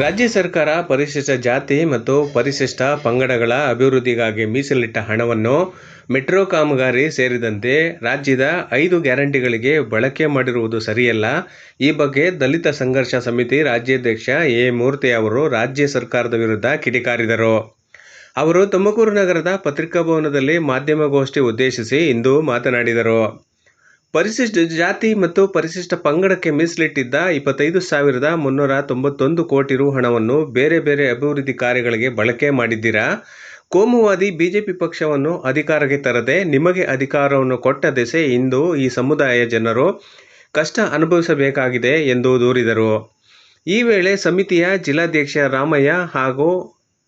ರಾಜ್ಯ ಸರ್ಕಾರ ಪರಿಶಿಷ್ಟ ಜಾತಿ ಮತ್ತು ಪರಿಶಿಷ್ಟ ಪಂಗಡಗಳ ಅಭಿವೃದ್ಧಿಗಾಗಿ ಮೀಸಲಿಟ್ಟ ಹಣವನ್ನು ಮೆಟ್ರೋ ಕಾಮಗಾರಿ ಸೇರಿದಂತೆ ರಾಜ್ಯದ 5 ಗ್ಯಾರಂಟಿಗಳಿಗೆ ಬಳಕೆ ಮಾಡಿರುವುದು ಸರಿಯಲ್ಲ. ಈ ಬಗ್ಗೆ ದಲಿತ ಸಂಘರ್ಷ ಸಮಿತಿ ರಾಜ್ಯಾಧ್ಯಕ್ಷ ಎ. ಮೂರ್ತಿ ಅವರು ರಾಜ್ಯ ಸರ್ಕಾರದ ವಿರುದ್ಧ ಕಿಡಿಕಾರಿದರು. ಅವರು ತುಮಕೂರು ನಗರದ ಪತ್ರಿಕಾಭವನದಲ್ಲಿ ಮಾಧ್ಯಮಗೋಷ್ಠಿ ಉದ್ದೇಶಿಸಿ ಇಂದು ಮಾತನಾಡಿದರು. ಪರಿಶಿಷ್ಟ ಜಾತಿ ಮತ್ತು ಪರಿಶಿಷ್ಟ ಪಂಗಡಕ್ಕೆ ಮೀಸಲಿಟ್ಟಿದ್ದ 25,391 ಕೋಟಿ ರು ಹಣವನ್ನು ಬೇರೆ ಬೇರೆ ಅಭಿವೃದ್ಧಿ ಕಾರ್ಯಗಳಿಗೆ ಬಳಕೆ ಮಾಡಿದ್ದೀರಾ? ಕೋಮುವಾದಿ ಬಿಜೆಪಿ ಪಕ್ಷವನ್ನು ಅಧಿಕಾರಕ್ಕೆ ತರದೆ ನಿಮಗೆ ಅಧಿಕಾರವನ್ನು ಕೊಟ್ಟ ದೆಸೆ ಇಂದು ಈ ಸಮುದಾಯ ಜನರು ಕಷ್ಟ ಅನುಭವಿಸಬೇಕಾಗಿದೆ ಎಂದು ದೂರಿದರು. ಈ ವೇಳೆ ಸಮಿತಿಯ ಜಿಲ್ಲಾಧ್ಯಕ್ಷ ರಾಮಯ್ಯ ಹಾಗೂ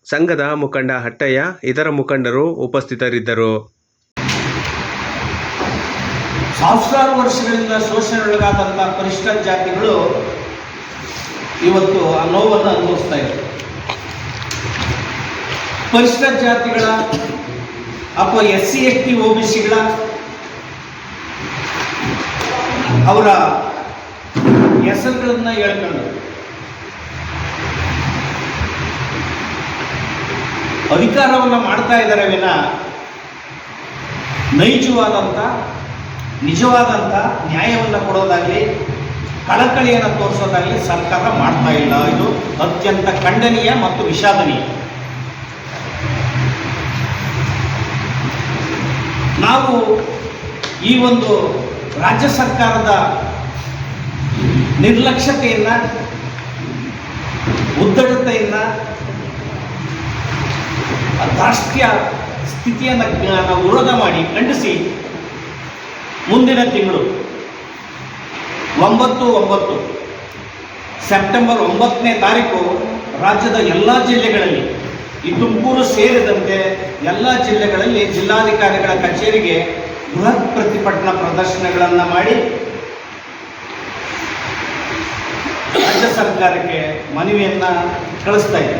ಸಂಘದ ಮುಖಂಡ ಹಟ್ಟಯ್ಯ ಇತರ ಮುಖಂಡರು ಉಪಸ್ಥಿತರಿದ್ದರು. ಸಾವಿರಾರು ವರ್ಷಗಳಿಂದ ಶೋಷಣೆಗೊಳಗಾದಂಥ ಪರಿಶಿಷ್ಟ ಜಾತಿಗಳು ಇವತ್ತು ಆ ನೋವನ್ನು ಅನುಭವಿಸ್ತಾ ಇದ್ದಾರೆ. ಪರಿಶಿಷ್ಟ ಜಾತಿಗಳ ಅಥವಾ SC ST OBCಗಳ ಅವರ ಹೆಸರುಗಳನ್ನ ಹೇಳ್ಕೊಂಡು ಅಧಿಕಾರವನ್ನು ಮಾಡ್ತಾ ಇದ್ದಾರೆ ವಿನ ನಿಜವಾದಂಥ ನ್ಯಾಯವನ್ನು ಕೊಡೋದಾಗಲಿ ಕಳಕಳಿಯನ್ನು ತೋರಿಸೋದಾಗಲಿ ಸರ್ಕಾರ ಮಾಡ್ತಾ ಇಲ್ಲ. ಇದು ಅತ್ಯಂತ ಖಂಡನೀಯ ಮತ್ತು ವಿಷಾದನೀಯ. ನಾವು ಈ ಒಂದು ರಾಜ್ಯ ಸರ್ಕಾರದ ನಿರ್ಲಕ್ಷ್ಯತೆಯನ್ನು, ಉದ್ದಟತೆಯನ್ನು, ದಾಷ್ಟ್ಯ ಸ್ಥಿತಿಯನ್ನು ನಾವು ವಿರೋಧ ಮಾಡಿ ಖಂಡಿಸಿ ಮುಂದಿನ ತಿಂಗಳು 9 ಸೆಪ್ಟೆಂಬರ್ 9ನೇ ತಾರೀಕು ರಾಜ್ಯದ ಎಲ್ಲ ಜಿಲ್ಲೆಗಳಲ್ಲಿ, ಈ ತುಮಕೂರು ಸೇರಿದಂತೆ ಎಲ್ಲ ಜಿಲ್ಲೆಗಳಲ್ಲಿ ಜಿಲ್ಲಾಧಿಕಾರಿಗಳ ಕಚೇರಿಗೆ ಬೃಹತ್ ಪ್ರತಿಭಟನಾ ಪ್ರದರ್ಶನಗಳನ್ನು ಮಾಡಿ ರಾಜ್ಯ ಸರ್ಕಾರಕ್ಕೆ ಮನವಿಯನ್ನು ಕಳಿಸ್ತಾ ಇದೆ.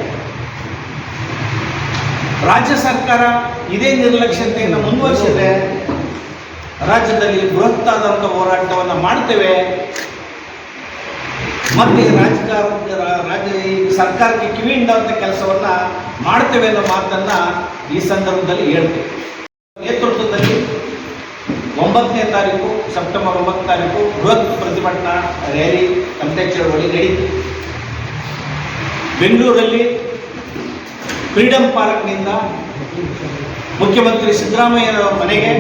ರಾಜ್ಯ ಸರ್ಕಾರ ಇದೇ ನಿರ್ಲಕ್ಷ್ಯತೆಯನ್ನು ಮುಂದುವರಿಸಿದೆ. ರಾಜ್ಯದಲ್ಲಿ ಬೃಹತ್ತಾದಂಥ ಹೋರಾಟವನ್ನು ಮಾಡ್ತೇವೆ, ಮತ್ತೆ ಸರ್ಕಾರಕ್ಕೆ ಕಿವಿಯಿಂದಂಥ ಕೆಲಸವನ್ನು ಮಾಡ್ತೇವೆ ಅನ್ನೋ ಮಾತನ್ನು ಈ ಸಂದರ್ಭದಲ್ಲಿ ಹೇಳ್ತೇವೆ. ನೇತೃತ್ವದಲ್ಲಿ 9ನೇ ತಾರೀಕು ಸೆಪ್ಟೆಂಬರ್ 9 ತಾರೀಕು ಬೃಹತ್ ಪ್ರತಿಭಟನಾ ರ್ಯಾಲಿ ಕಮತೆ ಚಳವಳಿ ನಡೀತು. ಬೆಂಗಳೂರಲ್ಲಿ ಫ್ರೀಡಂ ಪಾರ್ಕ್ನಿಂದ ಮುಖ್ಯಮಂತ್ರಿ ಸಿದ್ದರಾಮಯ್ಯನವರ ಮನೆಗೆ,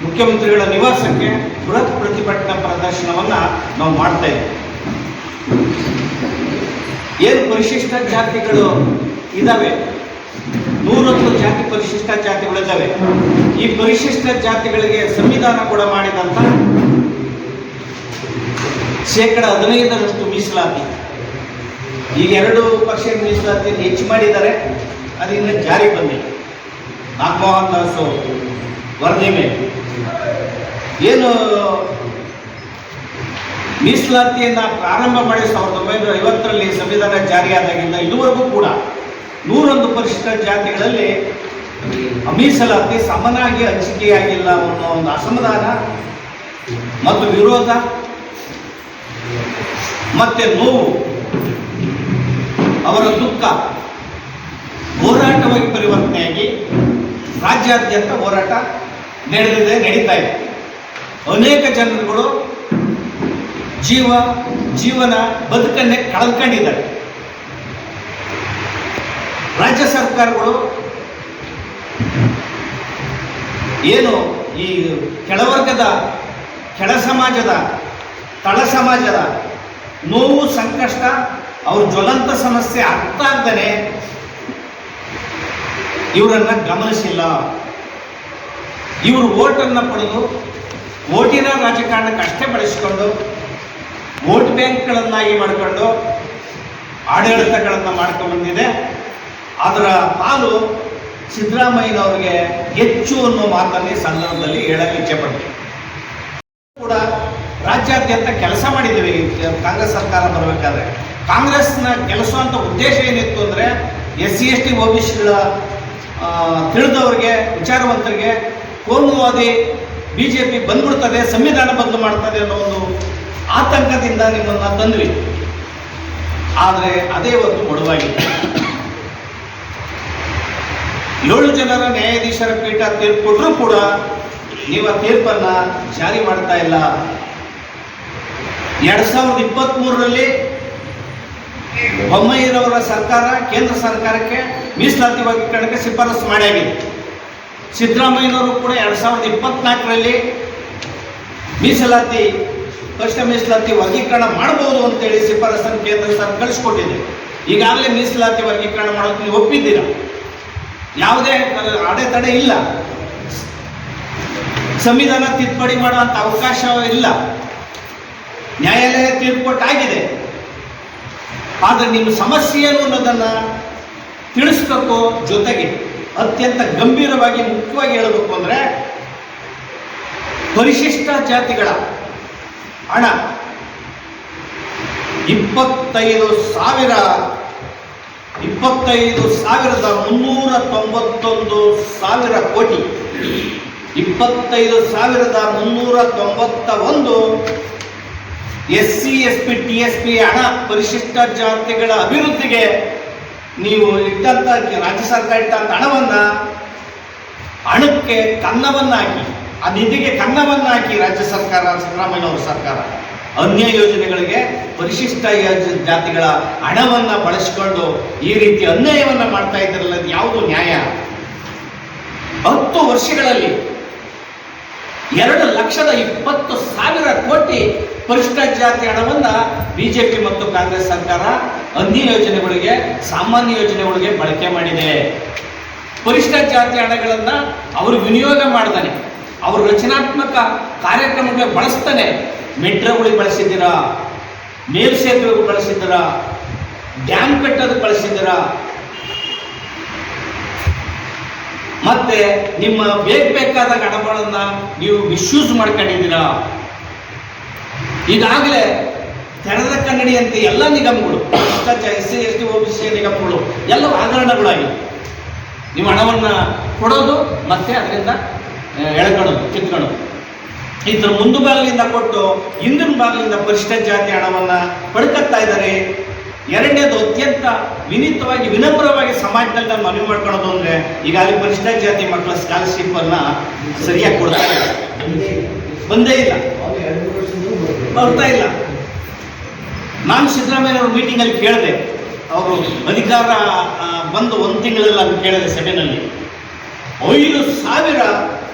ಮುಖ್ಯಮಂತ್ರಿಗಳ ನಿವಾಸಕ್ಕೆ ಬೃಹತ್ ಪ್ರತಿಭಟನಾ ಪ್ರದರ್ಶನವನ್ನು ನಾವು ಮಾಡ್ತಾ ಇದ್ದೀವಿ. ಏನು ಪರಿಶಿಷ್ಟ ಜಾತಿಗಳು ಇದ್ದಾವೆ, 101 ಜಾತಿ ಪರಿಶಿಷ್ಟ ಜಾತಿಗಳಿದ್ದಾವೆ. ಈ ಪರಿಶಿಷ್ಟ ಜಾತಿಗಳಿಗೆ ಸಂವಿಧಾನ ಕೂಡ ಮಾಡಿದಂಥ 15% ಮೀಸಲಾತಿ, ಈಗ 2% ಮೀಸಲಾತಿಯನ್ನು ಹೆಚ್ಚು ಮಾಡಿದ್ದಾರೆ. ಅದು ಇನ್ನು ಜಾರಿ ಬಂದಿಲ್ಲ. ನಾಗಮೋಹನ್ ದಾಸ್ ವರದಿ ಮೇಲೆ ಏನು ಮೀಸಲಾತಿಯನ್ನು ಪ್ರಾರಂಭ ಮಾಡಿ 1950ರಲ್ಲಿ ಸಂವಿಧಾನ ಜಾರಿಯಾದಾಗಿಂದ ಇದುವರೆಗೂ ಕೂಡ 101 ಪರಿಶಿಷ್ಟ ಜಾತಿಗಳಲ್ಲಿ ಮೀಸಲಾತಿ ಸಮನಾಗಿ ಹಂಚಿಕೆಯಾಗಿಲ್ಲ ಅನ್ನೋ ಒಂದು ಅಸಮಾಧಾನ ಮತ್ತು ವಿರೋಧ ಮತ್ತೆ ನೋವು, ಅವರ ದುಃಖ ಹೋರಾಟವಾಗಿ ಪರಿವರ್ತನೆಯಾಗಿ ರಾಜ್ಯಾದ್ಯಂತ ಹೋರಾಟ ನಡೀತಾ ಇದೆ. ಅನೇಕ ಜನರುಗಳು ಜೀವನ ಬದುಕನ್ನೇ ಕಳೆದುಕೊಂಡಿದ್ದಾರೆ. ರಾಜ್ಯ ಸರ್ಕಾರಗಳು ಏನು ಈ ಕೆಳವರ್ಗದ, ಕೆಳ ಸಮಾಜದ, ತಳ ಸಮಾಜದ ನೋವು, ಸಂಕಷ್ಟ, ಅವ್ರ ಜ್ವಲಂತ ಸಮಸ್ಯೆ ಅರ್ಥ ಆಗದೇ ಇವರನ್ನು ಗಮನಿಸಿಲ್ಲ. ಇವರು ಓಟನ್ನು ಪಡೆದು ಓಟಿನ ರಾಜಕಾರಣಕ್ಕೆ ಅಷ್ಟೇ ಬಳಸಿಕೊಂಡು ವೋಟ್ ಬ್ಯಾಂಕ್ಗಳನ್ನಾಗಿ ಮಾಡಿಕೊಂಡು ಆಡಳಿತಗಳನ್ನು ಮಾಡ್ಕೊಂಡು ಬಂದಿದೆ. ಅದರ ಪಾಲು ಸಿದ್ದರಾಮಯ್ಯನವರಿಗೆ ಹೆಚ್ಚು ಅನ್ನೋ ಮಾತನ್ನು ಈ ಸಂದರ್ಭದಲ್ಲಿ ಹೇಳಕ್ಕೆ ಇಚ್ಛೆಪಡ್ತೀವಿ. ಕೂಡ ರಾಜ್ಯಾದ್ಯಂತ ಕೆಲಸ ಮಾಡಿದ್ದೀವಿ. ಕಾಂಗ್ರೆಸ್ ಸರ್ಕಾರ ಬರಬೇಕಾದ್ರೆ ಕಾಂಗ್ರೆಸ್ನ ಕೆಲಸ ಅಂತ ಉದ್ದೇಶ ಏನಿತ್ತು ಅಂದರೆ SC ST OBCಗಳ ತಿಳಿದವರಿಗೆ, ವಿಚಾರವಂತರಿಗೆ ಕೋಮುವಾದಿ ಬಿಜೆಪಿ ಬಂದ್ಬಿಡ್ತದೆ, ಸಂವಿಧಾನ ಬದಲು ಮಾಡ್ತದೆ ಅನ್ನೋ ಒಂದು ಆತಂಕದಿಂದ ನಿಮ್ಮನ್ನು ತಂದ್ವಿ. ಆದರೆ ಅದೇ ಒಂದು ಗೊಡವಾಗಿದೆ. 7 ಜನರ ನ್ಯಾಯಾಧೀಶರ ಪೀಠ ತೀರ್ಪು ಕೊಟ್ಟರೂ ಕೂಡ ನೀವು ಆ ತೀರ್ಪನ್ನು ಜಾರಿ ಮಾಡ್ತಾ ಇಲ್ಲ. 2023ರಲ್ಲಿ ಬೊಮ್ಮಾಯಿರವರ ಸರ್ಕಾರ ಕೇಂದ್ರ ಸರ್ಕಾರಕ್ಕೆ ಮೀಸಲಾತಿ ವರ್ಗೀಕರಣಕ್ಕೆ ಶಿಫಾರಸು ಮಾಡಿದೆ. ಸಿದ್ದರಾಮಯ್ಯನವರು ಕೂಡ 2024ರಲ್ಲಿ ಮೀಸಲಾತಿ ಕನಿಷ್ಠ ಮೀಸಲಾತಿ ವರ್ಗೀಕರಣ ಮಾಡಬಹುದು ಅಂತೇಳಿ ಶಿಫಾರಸನ್ನು ಕೇಂದ್ರ ಸರ್ಕಾರ ಕಳಿಸ್ಕೊಟ್ಟಿದೆ. ಈಗಾಗಲೇ ಮೀಸಲಾತಿ ವರ್ಗೀಕರಣ ಮಾಡೋದು ನೀವು ಒಪ್ಪಿದ್ದೀರಾ, ಯಾವುದೇ ಅಡೆತಡೆ ಇಲ್ಲ, ಸಂವಿಧಾನ ತಿದ್ದುಪಡಿ ಮಾಡುವಂಥ ಅವಕಾಶ ಇಲ್ಲ, ನ್ಯಾಯಾಲಯ ತೀರ್ಪು ಕೊಟ್ಟಾಗಿದೆ. ಆದರೆ ನಿಮ್ಮ ಸಮಸ್ಯೆ ಏನು ಅನ್ನೋದನ್ನು ತಿಳಿಸ್ಬೇಕು. ಜೊತೆಗೆ ಅತ್ಯಂತ ಗಂಭೀರವಾಗಿ ಮುಖ್ಯವಾಗಿ ಹೇಳಬೇಕು ಅಂದರೆ ಪರಿಶಿಷ್ಟ ಜಾತಿಗಳ ಹಣ 25,391 ಕೋಟಿ, 25,391 SC ST TSP ಹಣ ಪರಿಶಿಷ್ಟ ಜಾತಿಗಳ ಅಭಿವೃದ್ಧಿಗೆ ನೀವು ಇಟ್ಟಂತ ರಾಜ್ಯ ಸರ್ಕಾರ ಇಟ್ಟಂತ ಹಣಕ್ಕೆ ಕನ್ನವನ್ನು ಹಾಕಿ, ಆ ನಿಧಿಗೆ ಕನ್ನವನ್ನು ಹಾಕಿ ರಾಜ್ಯ ಸರ್ಕಾರ, ಸಿದ್ದರಾಮಯ್ಯನವರ ಸರ್ಕಾರ ಅನ್ಯ ಯೋಜನೆಗಳಿಗೆ ಪರಿಶಿಷ್ಟ ಜಾತಿಗಳ ಹಣವನ್ನು ಬಳಸಿಕೊಂಡು ಈ ರೀತಿ ಅನ್ಯಾಯವನ್ನು ಮಾಡ್ತಾ ಇದ್ರಲ್ಲ, ಅದು ಯಾವುದು ನ್ಯಾಯ? 10 ವರ್ಷಗಳಲ್ಲಿ 2,20,000 ಕೋಟಿ ಪರಿಶಿಷ್ಟ ಜಾತಿ ಹಣವನ್ನು ಬಿಜೆಪಿ ಮತ್ತು ಕಾಂಗ್ರೆಸ್ ಸರ್ಕಾರ ಅನ್ಯ ಯೋಜನೆಗಳಿಗೆ, ಸಾಮಾನ್ಯ ಯೋಜನೆಗಳಿಗೆ ಬಳಕೆ ಮಾಡಿದೆ. ಪರಿಶಿಷ್ಟ ಜಾತಿ ಹಣಗಳನ್ನು ಅವರು ವಿನಿಯೋಗ ಮಾಡ್ತಾನೆ, ಅವರು ರಚನಾತ್ಮಕ ಕಾರ್ಯಕ್ರಮಗಳಿಗೆ ಬಳಸ್ತಾನೆ. ಮೆಟ್ರೋಗಳಿಗೆ ಬಳಸಿದ್ದೀರಾ, ಮೇಲ್ಸೇತುವೆಗೆ ಬಳಸಿದ್ದೀರಾ, ಡ್ಯಾಮ್ ಕಟ್ಟೋದಕ್ಕೆ ಬಳಸಿದ್ದೀರಾ, ಮತ್ತೆ ನಿಮ್ಮ ಬೇಕಾದಾಗ ಹಣಗಳನ್ನು ನೀವು ಮಿಸ್ಯೂಸ್ ಮಾಡ್ಕೊಂಡಿದ್ದೀರಾ. ಈಗಾಗಲೇ ತೆರೆದ ಕನ್ನಡಿಯಂತೆ ಎಲ್ಲ ನಿಗಮಗಳು, SC ST OBC ನಿಗಮಗಳು ಎಲ್ಲವೂ ಹಗರಣಗಳಾಗಿವೆ. ನೀವು ಹಣವನ್ನು ಕೊಡೋದು ಮತ್ತೆ ಅದರಿಂದ ಎಳ್ಕೊಳ್ಳೋದು, ಕಿತ್ಕೊಳ್ಳೋದು. ಇದ್ರ ಮುಂದು ಭಾಗದಿಂದ ಕೊಟ್ಟು ಹಿಂದಿನ ಭಾಗದಿಂದ ಪರಿಶಿಷ್ಟ ಜಾತಿ ಹಣವನ್ನು ಪಡ್ಕೊಳ್ತಾ ಇದ್ದಾರೆ. ಎರಡನೇದು, ಅತ್ಯಂತ ವಿನೀತವಾಗಿ ವಿನಮ್ರವಾಗಿ ಸಮಾಜದಲ್ಲಿ ನಾನು ಮನವಿ ಮಾಡ್ಕೊಳ್ಳೋದು ಅಂದರೆ, ಈಗಾಗಲೇ ಪರಿಶಿಷ್ಟ ಜಾತಿ ಮಕ್ಕಳ ಸ್ಕಾಲರ್ಶಿಪ್ಪನ್ನು ಸರಿಯಾಗಿ ಕೊಡ್ತಾ ಇಲ್ಲ, ಬಂದೇ ಇಲ್ಲ, ಬರ್ತಾ ಇಲ್ಲ. ನಾನು ಸಿದ್ದರಾಮಯ್ಯನವ್ರ ಮೀಟಿಂಗಲ್ಲಿ ಕೇಳಿದೆ, ಅವರು ಅಧಿಕಾರ ಬಂದು 1 ತಿಂಗಳಲ್ಲಿ ನಾನು ಕೇಳಿದೆ ಸಭೆಯಲ್ಲಿ, 5,000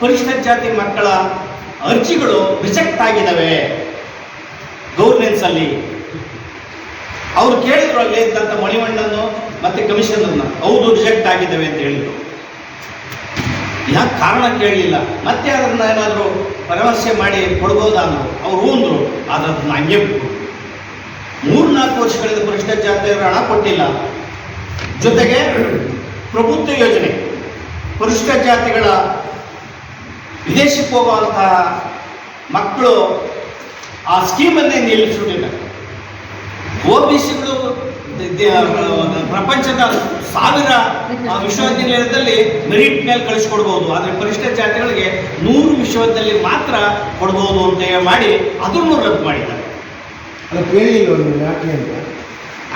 ಪರಿಶಿಷ್ಟ ಜಾತಿ ಮಕ್ಕಳ ಅರ್ಜಿಗಳು ರಿಜೆಕ್ಟ್ ಆಗಿದ್ದಾವೆ ಗೌರ್ನೆನ್ಸಲ್ಲಿ. ಅವ್ರು ಕೇಳಿದ್ರು ಅಲ್ಲೇ ಇದ್ದಂಥ ಮಣಿವಣ್ಣನ್ನು ಮತ್ತು ಕಮಿಷನರ್ನ, ಹೌದು ರಿಜೆಕ್ಟ್ ಆಗಿದ್ದಾವೆ ಅಂತ ಹೇಳಿದ್ರು. ಯಾಕೆ ಕಾರಣ ಕೇಳಲಿಲ್ಲ. ಮತ್ತೆ ಅದನ್ನ ಏನಾದರೂ ಪರಾಮರ್ಶೆ ಮಾಡಿ ಕೊಡ್ಬೋದಾ ಅಂದರು. ಅವ್ರು ಅಂದರು, ಆದರೆ ಅದನ್ನ ಹಂಗೆ ಬಿಟ್ಟು 3-4 ವರ್ಷಗಳಿಂದ ಪರಿಶಿಷ್ಟ ಜಾತಿಯವರು ಹಣ ಕೊಟ್ಟಿಲ್ಲ. ಜೊತೆಗೆ ಪ್ರಬುದ್ಧ ಯೋಜನೆ, ಪರಿಶಿಷ್ಟ ಜಾತಿಗಳ ವಿದೇಶಕ್ಕೆ ಹೋಗುವಂತಹ ಮಕ್ಕಳು ಆ ಸ್ಕೀಮನ್ನೇ ನಿಲ್ಲಿಸಿಬಿಟ್ಟಿದ್ದಾರೆ. OBCಗಳು ಪ್ರಪಂಚದ 1000 ವಿಶ್ವವಿದ್ಯಾನಿಲಯದಲ್ಲಿ ಮೆರಿಟ್ ಮೇಲೆ ಕಳಿಸ್ಕೊಡ್ಬೋದು, ಆದರೆ ಪರಿಶಿಷ್ಟ ಜಾತಿಗಳಿಗೆ 100 ವಿಶ್ವವಿದ್ಯಾಲಯ ಮಾತ್ರ ಕೊಡ್ಬೋದು ಅಂತ ಮಾಡಿ ಅದನ್ನು ರದ್ದು ಮಾಡಿದ್ದಾರೆ.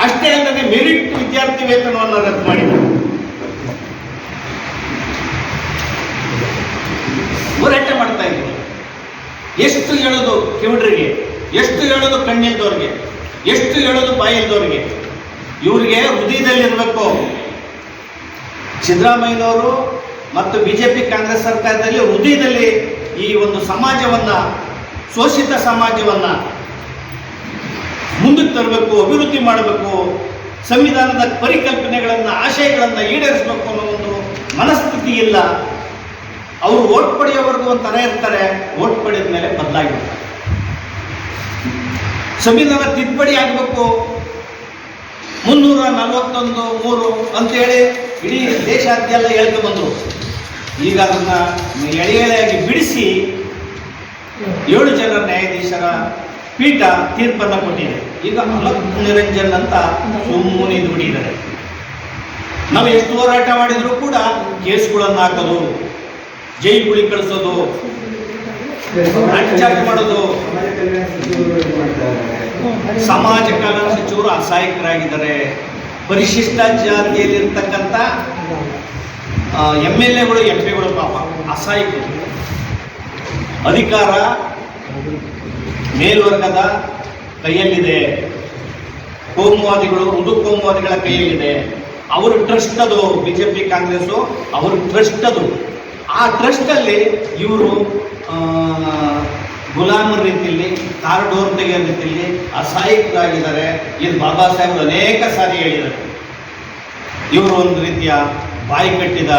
ಅಷ್ಟೇ ಅಲ್ಲದೆ ಮೆರಿಟ್ ವಿದ್ಯಾರ್ಥಿ ವೇತನವನ್ನು ರದ್ದು ಮಾಡಿದ್ದಾರೆ. ಹೋರಾಟ ಮಾಡ್ತಾ ಇದ್ದೀವಿ. ಎಷ್ಟು ಹೇಳೋದು ಕಿವುಡರಿಗೆ, ಎಷ್ಟು ಹೇಳೋದು ಕಣ್ಣಿಲ್ದವ್ರಿಗೆ, ಎಷ್ಟು ಹೇಳೋದು ಬಾಯಿಲ್ದವ್ರಿಗೆ. ಇವರಿಗೆ ಹೃದಯದಲ್ಲಿರಬೇಕು. ಸಿದ್ದರಾಮಯ್ಯನವರು ಮತ್ತು ಬಿಜೆಪಿ ಕಾಂಗ್ರೆಸ್ ಸರ್ಕಾರದಲ್ಲಿ ಹೃದಯದಲ್ಲಿ ಈ ಒಂದು ಸಮಾಜವನ್ನು, ಶೋಷಿತ ಸಮಾಜವನ್ನು ಮುಂದಕ್ಕೆ ತರಬೇಕು, ಅಭಿವೃದ್ಧಿ ಮಾಡಬೇಕು, ಸಂವಿಧಾನದ ಪರಿಕಲ್ಪನೆಗಳನ್ನು, ಆಶಯಗಳನ್ನು ಈಡೇರಿಸಬೇಕು ಅನ್ನೋ ಒಂದು ಮನಸ್ಥಿತಿ ಇಲ್ಲ. ಅವರು ಓಟ್ ಪಡೆಯೋವರೆಗೂ ಒಂಥರ ಇರ್ತಾರೆ, ಓಟ್ ಪಡೆದ ಮೇಲೆ ಬದಲಾಗಿರ್ತಾರೆ. ಸಂವಿಧಾನ ತಿದ್ದುಪಡಿ ಆಗಬೇಕು 341(3) ಅಂತೇಳಿ ಇಡೀ ದೇಶಾದ್ಯೆಲ್ಲ ಹೇಳ್ಕೊಂಡು ಬಂದರು. ಈಗ ಅದನ್ನು ಎಳೆಯಾಗಿ ಬಿಡಿಸಿ 7 ಜನರ ನ್ಯಾಯಾಧೀಶರ ಪೀಠ ತೀರ್ಪನ್ನು ಕೊಟ್ಟಿದೆ. ಈಗ ಅಲಕ್ ನಿರಂಜನ್ ಅಂತ ಸುಮ್ಮನೆ ದುಡಿದ್ದಾರೆ. ನಾವು ಎಷ್ಟು ಹೋರಾಟ ಮಾಡಿದರೂ ಕೂಡ ಕೇಸ್ಗಳನ್ನು ಹಾಕೋದು, ಜೈಲುಗಳಿಗೆ ಕಳಿಸೋದು, ಚಾರ್ಜ್ ಮಾಡೋದು. ಸಮಾಜ ಕಲ್ಯಾಣ ಸಚಿವರು ಅಸಹಾಯಕರಾಗಿದ್ದಾರೆ. ಪರಿಶಿಷ್ಟ ಜಾತಿಯಲ್ಲಿರ್ತಕ್ಕಂಥ MLAಗಳು MP ಗಳು ಪಾಪ ಅಸಹಾಯಕರು. ಅಧಿಕಾರ ಮೇಲ್ವರ್ಗದ ಕೈಯಲ್ಲಿದೆ, ಕೋಮುವಾದಿಗಳು ಮೃದು ಕೋಮುವಾದಿಗಳ ಕೈಯಲ್ಲಿದೆ. ಅವರು ಟ್ರಸ್ಟ್ ಅದು, BJP ಕಾಂಗ್ರೆಸ್ಸು ಅವರು ಟ್ರಸ್ಟ್ ಅದು. ಆ ಟ್ರಸ್ಟಲ್ಲಿ ಇವರು ಗುಲಾಮರ ರೀತಿಯಲ್ಲಿ, ಕಾರಿಡೋರ್ ತೆಗೆಯೋ ರೀತಿಯಲ್ಲಿ ಅಸಹಾಯಕರಾಗಿದ್ದಾರೆ. ಇದು ಬಾಬಾ ಸಾಹೇಬರು ಅನೇಕ ಸಾರಿ ಹೇಳಿದ್ದಾರೆ. ಇವರು ಒಂದು ರೀತಿಯ ಬಾಯಿ ಕಟ್ಟಿದ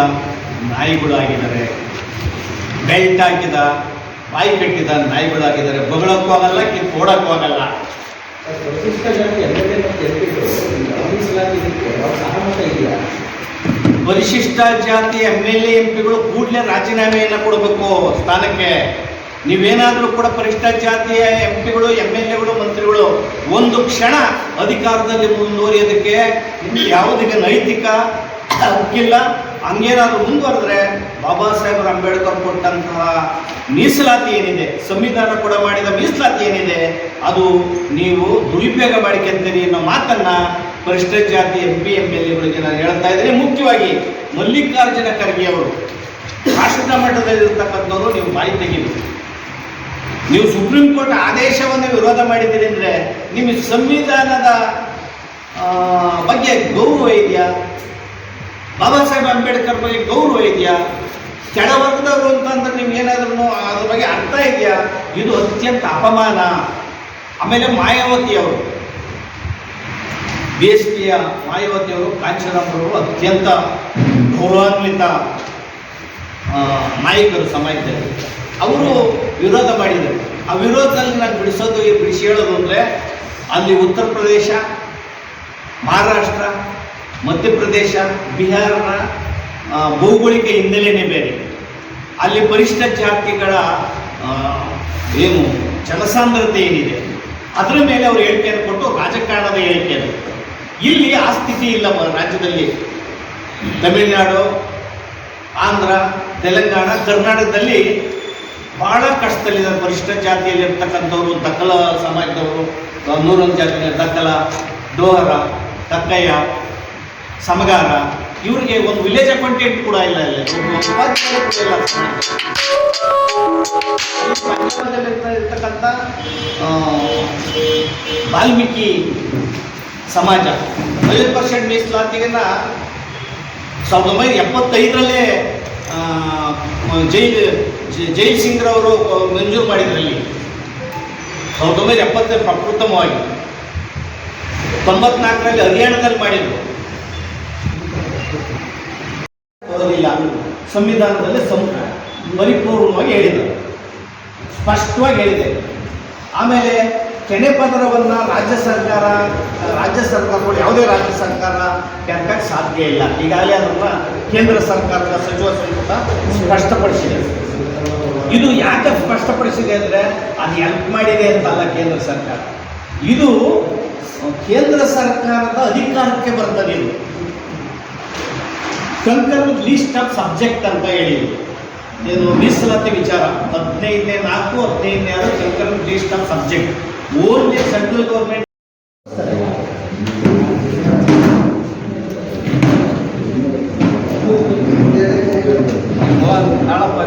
ನಾಯಿಗಳಾಗಿದ್ದಾರೆ, ಬೆಲ್ಟ್ ಹಾಕಿದ ಬಾಯಿ ಕಟ್ಟಿದ ನಾಯಿಗಳಾಗಿದ್ದಾರೆ. ಬಗಳಕ್ಕೂ ಆಗಲ್ಲ, ಕೊಡಕ್ಕೂ ಆಗಲ್ಲ. ಪರಿಶಿಷ್ಟ ಜಾತಿ MLA MP ಗಳು ಕೂಡಲೇ ರಾಜೀನಾಮೆಯನ್ನು ಕೊಡಬೇಕು ಸ್ಥಾನಕ್ಕೆ. ನೀವೇನಾದರೂ ಕೂಡ ಪರಿಶಿಷ್ಟ ಜಾತಿಯ MP ಗಳು MLAಗಳು ಮಂತ್ರಿಗಳು ಒಂದು ಕ್ಷಣ ಅಧಿಕಾರದಲ್ಲಿ ಮುಂದುವರಿಯೋದಕ್ಕೆ ಯಾವುದಕ್ಕೆ ನೈತಿಕ ಹಕ್ಕಿಲ್ಲ. ಹಂಗೇನಾದರೂ ಮುಂದುವರೆದ್ರೆ ಬಾಬಾ ಸಾಹೇಬ್ ಅಂಬೇಡ್ಕರ್ ಕೊಟ್ಟಂತಹ ಮೀಸಲಾತಿ ಏನಿದೆ, ಸಂವಿಧಾನ ಕೂಡ ಮಾಡಿದ ಮೀಸಲಾತಿ ಏನಿದೆ, ಅದು ನೀವು ದುರುಪಯೋಗ ಮಾಡಿಕೊಂತೀರಿ ಅನ್ನೋ ಮಾತನ್ನ ಪರಿಶಿಷ್ಟ ಜಾತಿ MP MLAಗಳಿಗೆ ನಾನು ಹೇಳ್ತಾ ಇದ್ದೀನಿ. ಮುಖ್ಯವಾಗಿ ಮಲ್ಲಿಕಾರ್ಜುನ ಖರ್ಗೆ ಅವರು ರಾಷ್ಟ್ರ ಮಟ್ಟದಲ್ಲಿರ್ತಕ್ಕಂಥವ್ರು, ನೀವು ಬಾಯಿ ತೆಗಿಬೇಕು. ನೀವು ಸುಪ್ರೀಂ ಕೋರ್ಟ್ ಆದೇಶವನ್ನು ವಿರೋಧ ಮಾಡಿದ್ದೀರಿ ಅಂದರೆ ನಿಮಗೆ ಸಂವಿಧಾನದ ಬಗ್ಗೆ ಗೌರವ ಇದೆಯಾ? ಬಾಬಾ ಸಾಹೇಬ್ ಅಂಬೇಡ್ಕರ್ ಬಗ್ಗೆ ಗೌರವ ಇದೆಯಾ? ಕೆಳವರ್ಗದವರು ಅಂತಂದ್ರೆ ನಿಮ್ಗೇನಾದ್ರೂ ಅದ್ರ ಬಗ್ಗೆ ಅರ್ಥ ಇದೆಯಾ? ಇದು ಅತ್ಯಂತ ಅಪಮಾನ. ಆಮೇಲೆ ಮಾಯಾವತಿಯವರು, BSPಯ ಮಾಯಾವತಿಯವರು, ಕಾಂಚನಮ್ಮರವರು ಅತ್ಯಂತ ಗೌರವಾನ್ವಿತ ನಾಯಕರು ಸಮಾಜದಲ್ಲಿ. ಅವರು ವಿರೋಧ ಮಾಡಿದರು. ಆ ವಿರೋಧದಲ್ಲಿ ನಾನು ಬಿಡಿಸಿ ಹೇಳೋದು ಅಂದರೆ ಅಲ್ಲಿ ಉತ್ತರ ಪ್ರದೇಶ, ಮಹಾರಾಷ್ಟ್ರ, ಮಧ್ಯಪ್ರದೇಶ, ಬಿಹಾರನ ಭೌಗೋಳಿಕ ಹಿನ್ನೆಲೆನೇ ಬೇರೆ. ಅಲ್ಲಿ ಪರಿಶಿಷ್ಟ ಜಾತಿಗಳ ಏನು ಜನಸಾಂದ್ರತೆ ಏನಿದೆ ಅದರ ಮೇಲೆ ಅವರು ಹೇಳಿಕೆಯನ್ನು ಕೊಟ್ಟು ರಾಜಕಾರಣದ ಹೇಳಿಕೆಯನ್ನು. ಇಲ್ಲಿ ಆ ಸ್ಥಿತಿ ಇಲ್ಲ. ರಾಜ್ಯದಲ್ಲಿ ತಮಿಳುನಾಡು, ಆಂಧ್ರ, ತೆಲಂಗಾಣ, ಕರ್ನಾಟಕದಲ್ಲಿ ಭಾಳ ಕಷ್ಟದಲ್ಲಿದ್ದಾರೆ ಪರಿಶಿಷ್ಟ ಜಾತಿಯಲ್ಲಿ ಇರ್ತಕ್ಕಂಥವ್ರು. ದಕ್ಕಲ ಸಮಾಜದವರು, 101 ಜಾತಿ, ದಕ್ಕಲ, ಡೋಹರ, ಕಕ್ಕಯ್ಯ, ಸಮಗಾರ, ಇವರಿಗೆ ಒಂದು ವಿಲೇಜ್ ಅಕೌಂಟೆಂಟ್ ಕೂಡ ಇಲ್ಲ. ಇಲ್ಲಿ ಇರ್ತಕ್ಕಂಥ ವಾಲ್ಮೀಕಿ ಸಮಾಜ 50% ಮೀಸಲಾತಿಗನ್ನ 1975ರಲ್ಲೇ ಜೈಲ್ ಸಿಂಗ್ರವರು ಮಂಜೂರು ಮಾಡಿದ್ರಲ್ಲಿ. 1970 ಪ್ರಪ್ರಥಮವಾಗಿ 94ರಲ್ಲಿ ಹರಿಯಾಣದಲ್ಲಿ ಮಾಡಿದ್ರು. ಬರೋದಿಲ್ಲ, ಸಂವಿಧಾನದಲ್ಲಿ ಪರಿಪೂರ್ಣವಾಗಿ ಹೇಳಿದರು, ಸ್ಪಷ್ಟವಾಗಿ ಹೇಳಿದೆ. ಆಮೇಲೆ ಕೆನೆ ಪದರವನ್ನು ರಾಜ್ಯ ಸರ್ಕಾರಗಳು ಯಾವುದೇ ರಾಜ್ಯ ಸರ್ಕಾರ ಕೆಣಕಕ್ಕೆ ಸಾಧ್ಯ ಇಲ್ಲ. ಈಗಾಗಲೇ ಅದನ್ನು ಕೇಂದ್ರ ಸರ್ಕಾರದ ಸಚಿವ ಸಂಪುಟ ಸ್ಪಷ್ಟಪಡಿಸಿದೆ. ಇದು ಯಾಕೆ ಸ್ಪಷ್ಟಪಡಿಸಿದೆ ಅಂದರೆ ಅದು ಹೆಲ್ಪ್ ಮಾಡಿದೆ ಅಂತಲ್ಲ ಕೇಂದ್ರ ಸರ್ಕಾರ, ಇದು ಕೇಂದ್ರ ಸರ್ಕಾರದ ಅಧಿಕಾರಕ್ಕೆ ಬರ್ತದೆ. ಇದು ಕಂಕರ್ ಲೀಸ್ಟ್ ಆಫ್ ಸಬ್ಜೆಕ್ಟ್ ಅಂತ ಹೇಳಿದ್ರು. ಏನು ಮೀಸಲಾತಿ ವಿಚಾರ 15/4, 15/6 concurrent list of subject. Only central government ನಾಳಪ್ಪ